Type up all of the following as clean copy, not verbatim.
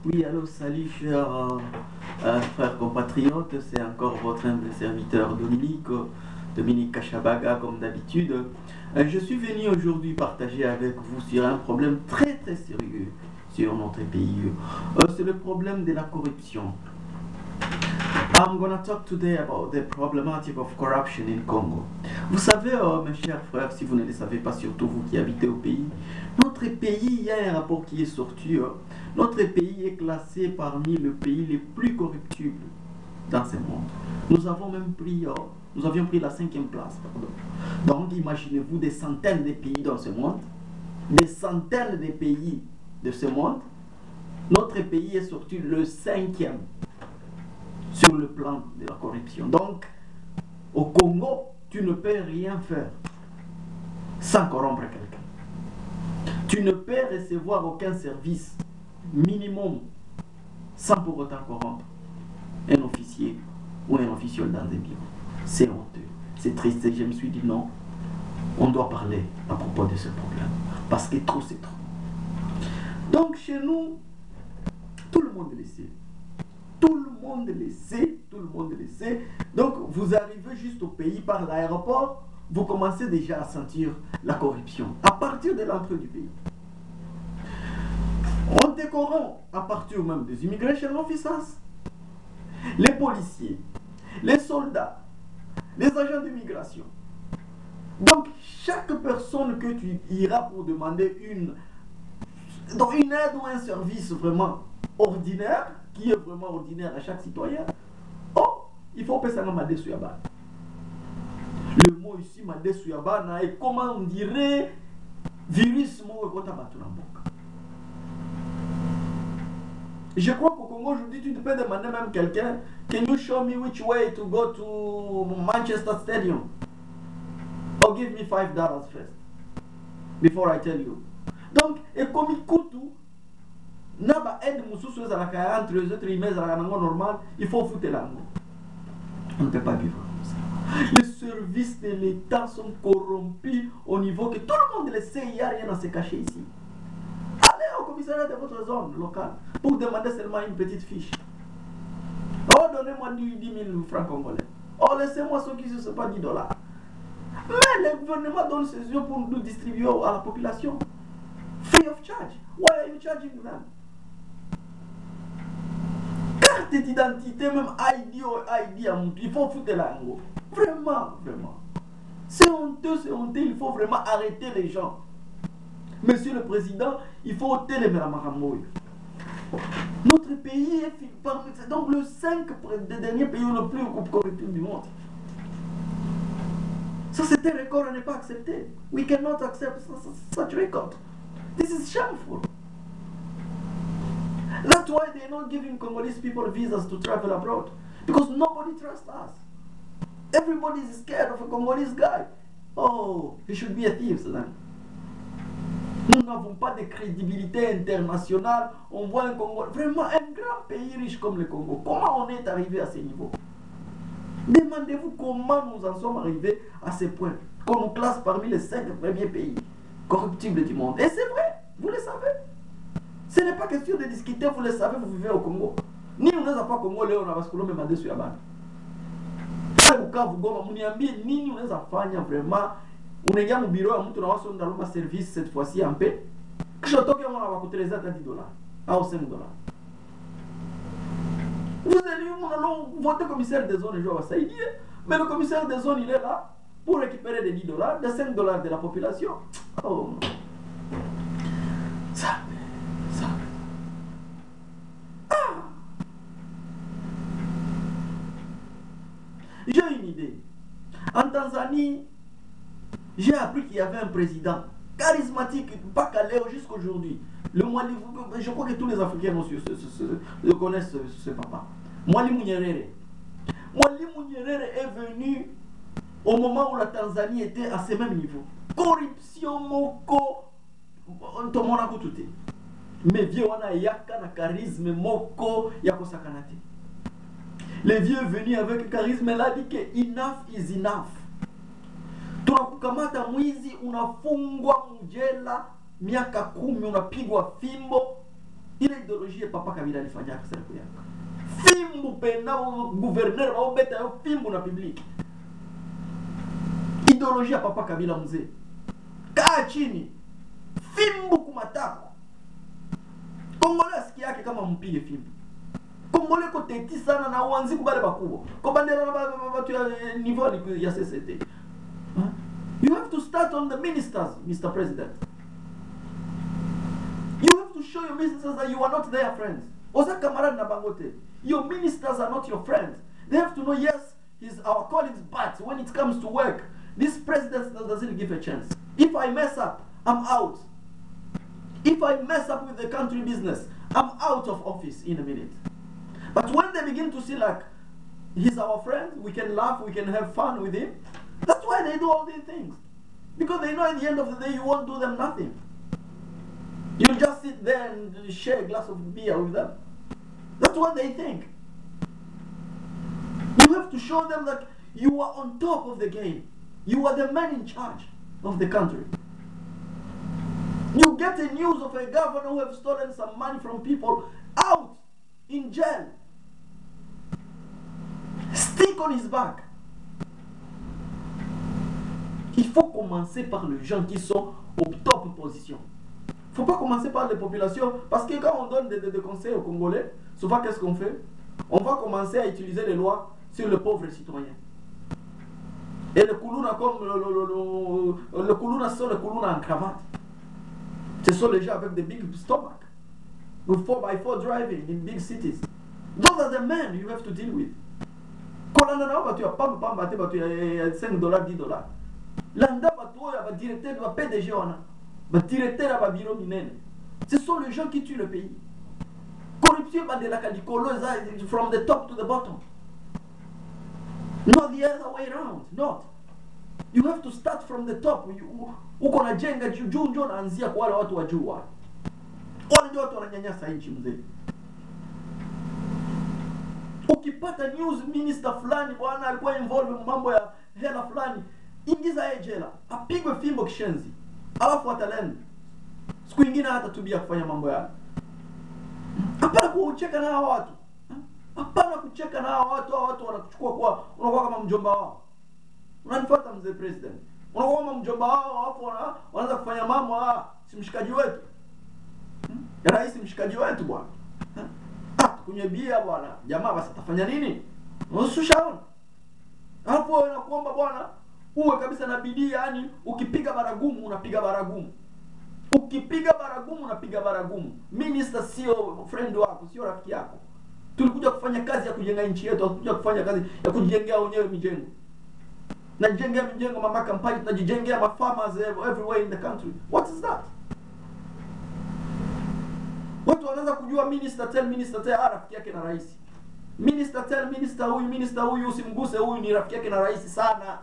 Oui, allô, salut, chers frères compatriotes, c'est encore votre humble serviteur Dominique Kachabaga, comme d'habitude. Je suis venu aujourd'hui partager avec vous sur un problème très très sérieux sur notre pays. C'est le problème de la corruption. I'm gonna talk today about the problematic of corruption in Congo. Vous savez, mes chers frères, si vous ne le savez pas, surtout vous qui habitez au pays, notre pays, il y a un rapport qui est sorti, notre pays est classé parmi les pays les plus corruptibles dans ce monde. Nous avons même pris, nous avions pris la 5e place, pardon. Donc imaginez-vous des centaines de pays dans ce monde, des centaines de pays de ce monde, notre pays est sorti le 5e sur le plan de la corruption. Donc, au Congo, tu ne peux rien faire sans corrompre quelqu'un. Tu ne peux recevoir aucun service minimum sans pour autant corrompre un officier ou un officiel dans un bureau. C'est honteux, c'est triste. Et je me suis dit non, on doit parler à propos de ce problème. Parce que trop, c'est trop. Donc, chez nous, tout le monde le sait. Tout le monde le sait, tout le monde le sait. Donc, vous arrivez juste au pays par l'aéroport, vous commencez déjà à sentir la corruption à partir de l'entrée du pays. On te corrompt à partir même des immigration officers, les policiers, les soldats, les agents d'immigration. Donc, chaque personne que tu iras pour demander une aide ou un service vraiment ordinaire, qui est vraiment ordinaire à chaque citoyen, oh, il faut penser à Madé Souyabana. Le mot ici, Madé Souyabana, est comment on dirait virus Mokotabatunamboka. Je crois qu'au Congo aujourd'hui, tu peux demander même quelqu'un, can you show me which way to go to Manchester Stadium? Or give me $5 first, before I tell you. Donc, et comme il coûte tout, Naba aide Moussous entre les autres emails normal, il faut foutre l'amour. On ne peut pas vivre comme ça. Les services de l'État sont corrompus au niveau que tout le monde le sait, il n'y a rien à se cacher ici. Allez au commissariat de votre zone locale pour demander seulement une petite fiche. Oh, donnez-moi 10 000 francs congolais. Oh, laissez-moi ceux qui ne sont pas $10. Mais le gouvernement donne ses yeux pour nous distribuer à la population. Free of charge. Why are you charging them? Carte d'identité, même ID ou ID à Moutou, il faut foutre la langue. Vraiment, vraiment. C'est honteux, il faut vraiment arrêter les gens. Monsieur le Président, il faut ôter les Meramaramouy. Notre pays est parmi donc le 5 des derniers pays le plus corruptif du monde. Ça, c'est un record à ne pas accepter. We cannot accept such record. This is shameful. That's why they're not giving Congolese people visas to travel abroad. Because nobody trusts us. Everybody is scared of a Congolese guy. Oh, he should be a thief then. Nous n'avons pas de crédibilité internationale. On voit un Congo, vraiment un grand pays riche comme le Congo. Comment on est arrivé à ce niveau? Demandez-vous comment nous en sommes arrivés à ce point. Qu'on nous classe parmi les 5 premiers pays corruptibles du monde. Et c'est vrai, vous le savez. Ce n'est pas question de discuter, vous le savez, vous vivez au Congo. Ni nous n'avons pas Congo, on a basculé même à dessus à bas. Ni nous n'avons pas vraiment. On est au bureau, on a un service cette fois-ci en paix. Je toque, on va coûter les $10 à $5. Vous allez voter commissaire des zones, mais le commissaire des zones, il est là pour récupérer des $10, des $5 de la population. Oh. Ça. J'ai une idée. En Tanzanie, j'ai appris qu'il y avait un président charismatique, pas calé jusqu'à aujourd'hui. Le Mwalimu, je crois que tous les Africains le connaissent ce papa. Mwalimu Nyerere. Mwalimu Nyerere est venu au moment où la Tanzanie était à ce même niveau. Corruption, moko, tout le monde a tout. Mais vieux, on a yaka na charisme, moko, yako sakanate. Les vieux venus avec charisme, elle a dit que enough is enough. Tunakukamata mwizi, unafungwa mjela miaka 10, unapigwa fimbo, Ile idéologie Papa Kabila alifanyaka serikali yako. Fimbu penda gouverneur au beta yo fimbu na public. Idéologie Papa Kabila mzee. Kaa chini. Fimbu kumatako. Kongole asikia yake kama mpige fimbu. Kongole ko teti sana na uanzi kubale bakubwa. Ko bandera na batu ya niveau ya CCT. You have to start on the ministers, Mr. President. You have to show your ministers that you are not their friends. Oza kamarad na bangote. Your ministers are not your friends. They have to know, yes, he's our colleagues, but when it comes to work, this president doesn't give a chance. If I mess up, I'm out. If I mess up with the country business, I'm out of office in a minute. But when they begin to see like, he's our friend, we can laugh, we can have fun with him, that's why they do all these things. Because they know at the end of the day, you won't do them nothing. You'll just sit there and share a glass of beer with them. That's what they think. You have to show them that you are on top of the game. You are the man in charge of the country. You get the news of a governor who have stolen some money from people out in jail. Stick on his back. Il faut commencer par les gens qui sont au top position. Il ne faut pas commencer par les populations, parce que quand on donne des conseils aux Congolais, souvent qu'est-ce qu'on fait? On va commencer à utiliser les lois sur les pauvres citoyens. Et le Koulouna, comme le Koulouna, ce sont les Koulouna en cravate. Ce sont les gens avec des big stomach, with 4x4 driving in big cities. Those are the men you have to deal with. Quand on a tu as pas battu, tu as $5, $10. Landa batoya ba directeur ba PDG ona ba directeur ba bureau minene. Ce sont les gens qui tuent le pays. Corruption ba de la kadikolo from the top to the bottom. Not the other way around. Not. You have to start from the top. Uko na jenga juu ndio naanzia kwa wale watu wa juu wale. Wale ndio watu wananyanyasa nchi mzee. Ukipata news minister fulani bwana alikuwa involved mambo ya hela fulani, ingiza yeye jela, apigwe fimbo kishenzi, alafu atalenda siku nyingine hata tubia kufanya mambo yale. Hapana kucheka na hao watu, hapana kucheka na hao watu wanakuchukua kwa unakuwa kama mjomba wao. Unanifuata mzee president, unakuwa kama mjomba wao, alafu wanaanza kufanya mambo, si mshikaji wetu, rais mshikaji wetu bwana, kunywe bia bwana, jamaa basi atafanya nini? Unasushaona, alafu unakuomba bwana uwe kabisa na bidii, yani ukipiga baragumu unapiga baragumu, ukipiga baragumu unapiga baragumu. Minister sio friend wako, sio rafiki yako. Tulikuja kufanya kazi ya kujenga nchi yetu, tulikuja kufanya kazi ya kujengea wenyewe mijengo. Na jengea mijengo mama kampani, tunajijengea ma farmers everywhere in the country. What is that? Watu wanaanza kujua minister tell rafiki yake na rais. Minister tell minister huyu usimguse, huyu ni rafiki yake na rais sana.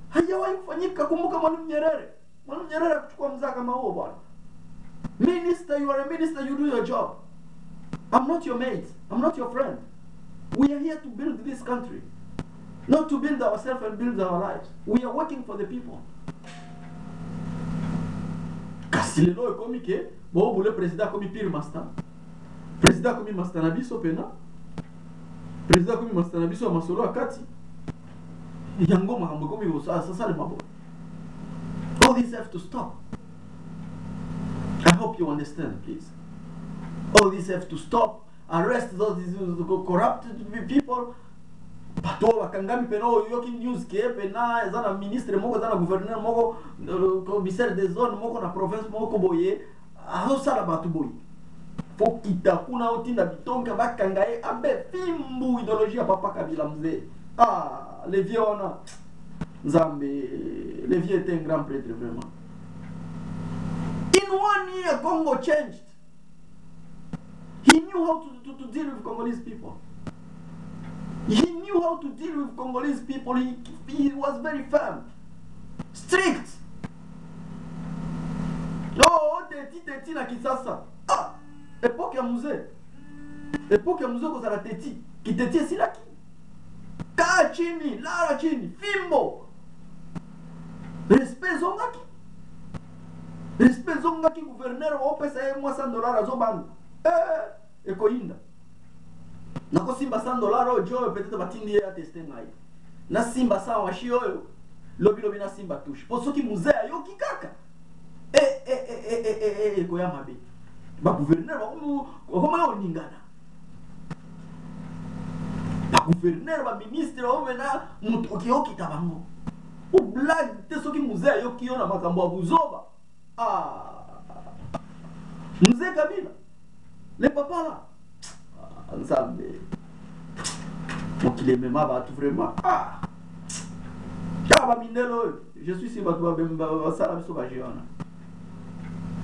Hajawahi kufanyika. Kumbuka Mwalimu Nyerere. Mwalimu Nyerere kuchukua mzaa kama huo bwana. Minister, you are a minister, you do your job. I'm not your mate. I'm not your friend. We are here to build this country. Not to build ourselves and build our lives. We are working for the people. Kasi lelo ekomike, bo bule président komi pire master. Président komi master na biso pena. Président komi master na biso masolo akati. Yango makambo komi sasa le mabo. All this have to stop. I hope you understand, please. All this have to stop. Arrest those corrupted people. Pato wakangami peno yoki news ke pena zana ministre moko zana gouverneur moko commissaire des zones moko na province moko boye aho sala batu boye fokita kuna utinda bitonga bakangaye abe fimbu idéologie Papa Kabila mzee. Les vieux on a Nzambe, les vieux était un grand prêtre vraiment. In 1 year Congo changed. He knew how to deal with Congolese people. He knew how to deal with Congolese people. He was very firm, strict. Oh, teti na kisasa. Époque ya mzee. Époque ya mzee kozala teti. Kiteti silaki. Kaa chini, lara chini, fimbo. Respect zongaki. respect zongaki gouverneur opesa ye mwa $100 azobanga ekoyinda nakosimba $100 oyo jo peut-être batindi ye ateste ngai nasimba sa washi oyo lobi nasimba touche po soki muzee ayoki kaka ekoya mabe bagouverneur bakoma oningana bagouverneur baministre omena mutu okiyokita bango oblague te soki muzee ayoki yo na makambo ya buzoba mzee Kabila le papa là nzambe mokili emema bato vraiment kaka mindelo oyo je suis sûr bato basala biso bagéana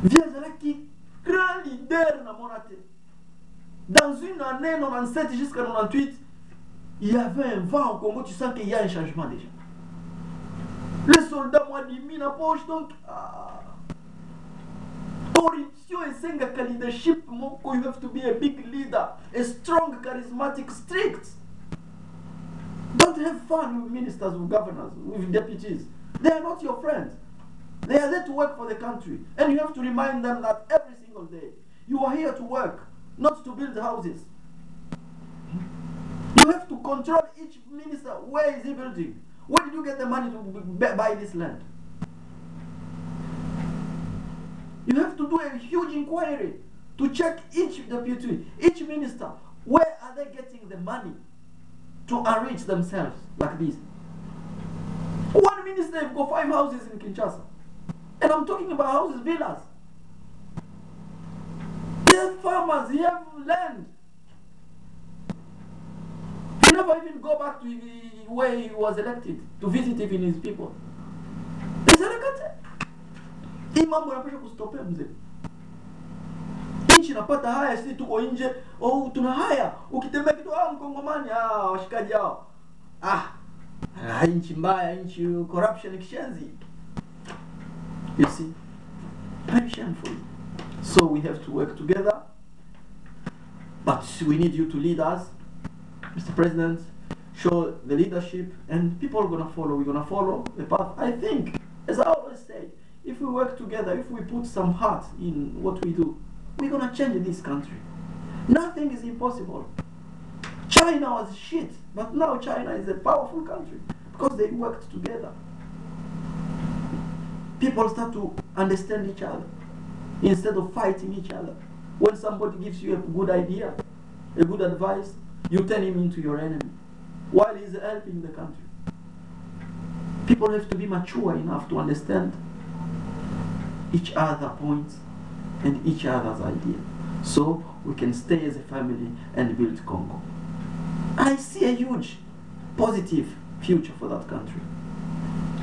vie azalaki grand leader na mona te dans une année 97 jusqu'à 98 il y avait un vent au Congo, tu sens qu'il y a un changement déjà les soldats moi mis na poche donc corruption et senga leadership moko you have to be a big leader a strong charismatic strict. Don't have fun with ministers, with governors, with deputies. They are not your friends. They are there to work for the country. And you have to remind them that every single day you are here to work, not to build houses. You have to control each minister. Where is he building? Where did you get the money to buy this land? You have to do a huge inquiry to check each deputy, each minister. Where are they getting the money to enrich themselves like this? One minister have got 5 houses in Kinshasa. And I'm talking about houses, villas. He have farmers, he have land. He never even go back to where he was elected to visit even his people. Hii mambo yanapaswa kustopea mzee. Nchi napata haya, sisi tuko nje, tuna haya. Ukitembea kitu mkongomani washikaji hao. Nchi mbaya, nchi corruption kishenzi. You see? Very shameful. So we have to work together. But we need you to lead us, Mr. President. Show the leadership, and people are gonna follow. We're gonna follow the path. I think, as I always say, if we work together, if we put some heart in what we do, we're gonna change this country. Nothing is impossible. China was shit, but now China is a powerful country because they worked together. People start to understand each other instead of fighting each other. When somebody gives you a good idea, a good advice, you turn him into your enemy while he's helping the country. People have to be mature enough to understand each other's points and each other's idea, so we can stay as a family and build Congo. I see a huge positive future for that country,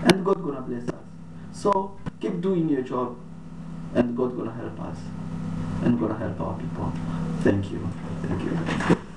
and God gonna bless us. So keep doing your job, and God gonna help us, and gonna help our people. Thank you. Thank you.